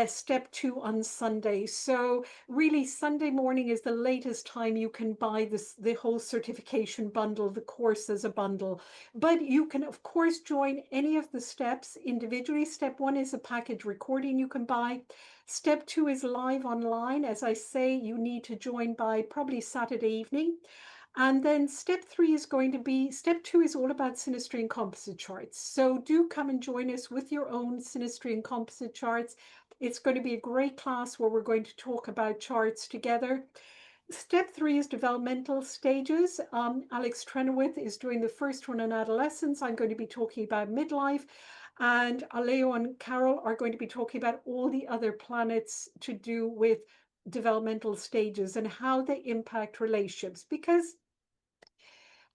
step 2 on Sunday. So really Sunday morning is the latest time you can buy the whole certification bundle, the course as a bundle. But you can of course join any of the steps individually. Step 1 is a package recording you can buy. Step 2 is live online. As I say, you need to join by probably Saturday evening. And then step 3 is going to be, step 2 is all about synastry and composite charts. So do come and join us with your own synastry and composite charts. It's going to be a great class where we're going to talk about charts together. Step 3 is developmental stages. Alex Trenowith is doing the first one on adolescence. I'm going to be talking about midlife. And Aleo and Carol are going to be talking about all the other planets to do with developmental stages and how they impact relationships. Because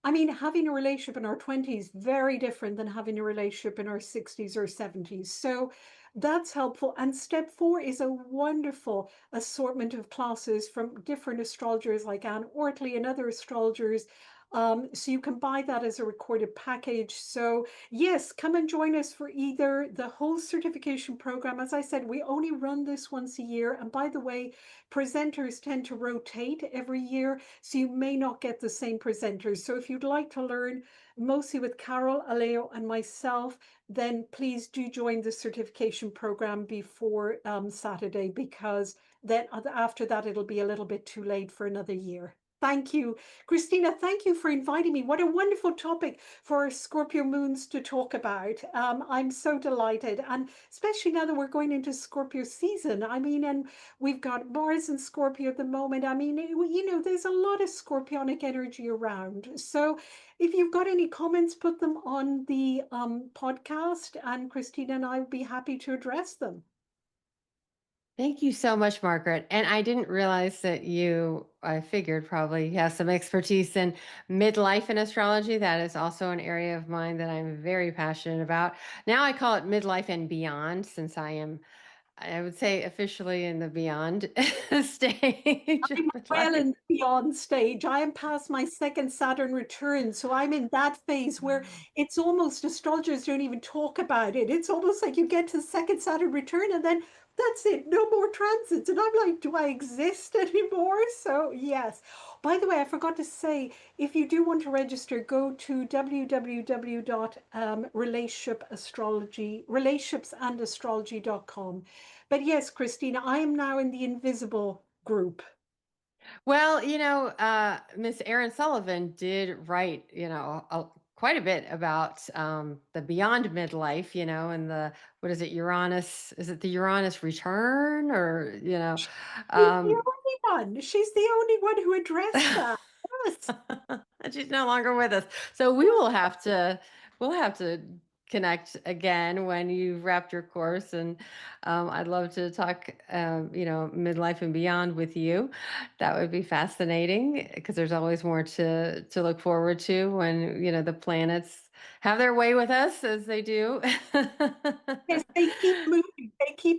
I mean, having a relationship in our 20s very different than having a relationship in our 60s or 70s. So that's helpful. And step 4 is a wonderful assortment of classes from different astrologers like Anne Ortley and other astrologers. So you can buy that as a recorded package. So yes, come and join us for either the whole certification program. As I said, we only run this once a year. And by the way, presenters tend to rotate every year, so you may not get the same presenters. So if you'd like to learn mostly with Carol, Aleo, and myself, then please do join the certification program before Saturday, because then after that, it'll be a little bit too late for another year. Thank you. Christina, thank you for inviting me. What a wonderful topic for Scorpio Moons to talk about. I'm so delighted. And especially now that we're going into Scorpio season. I mean, and we've got Mars and Scorpio at the moment. I mean, there's a lot of scorpionic energy around. So if you've got any comments, put them on the podcast, and Christina and I would be happy to address them. Thank you so much, Margaret. And I didn't realize that I figured probably have some expertise in midlife in astrology. That is also an area of mine that I'm very passionate about. Now I call it midlife and beyond, since I would say, officially in the beyond stage of I'm well midlife. and beyond stage. I am past my second Saturn return. So I'm in that phase where it's almost astrologers don't even talk about it. It's almost like you get to the second Saturn return and then that's it, no more transits. And I'm like, do I exist anymore? So, yes. By the way, I forgot to say, if you do want to register, go to relationshipsandastrology.com. But yes, Christina, I am now in the invisible group. Well, Miss Erin Sullivan did write, quite a bit about the beyond midlife, and what is it, Uranus? Is it the Uranus return She's the um, only one. She's the only one who addressed that. Yes. and she's no longer with us. So we'll have to connect again when you've wrapped your course. And I'd love to talk, midlife and beyond with you. That would be fascinating because there's always more to look forward to when, the planets have their way with us as they do. Yes, they keep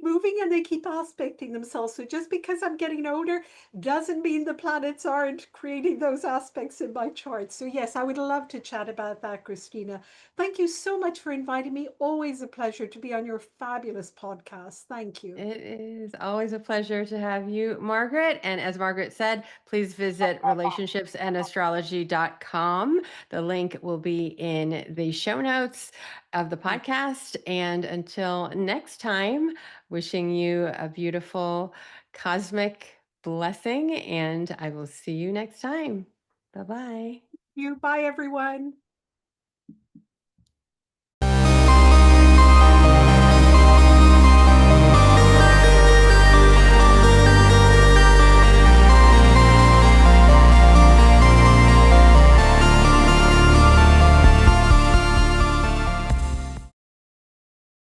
moving and they keep aspecting themselves. So just because I'm getting older doesn't mean the planets aren't creating those aspects in my chart. So yes, I would love to chat about that, Christina. Thank you so much for inviting me. Always a pleasure to be on your fabulous podcast. Thank you. It is always a pleasure to have you, Margaret. And as Margaret said, please visit relationshipsandastrology.com. The link will be in the show notes of the podcast. And until next time, wishing you a beautiful cosmic blessing. And I will see you next time. Bye bye. You. Bye, everyone.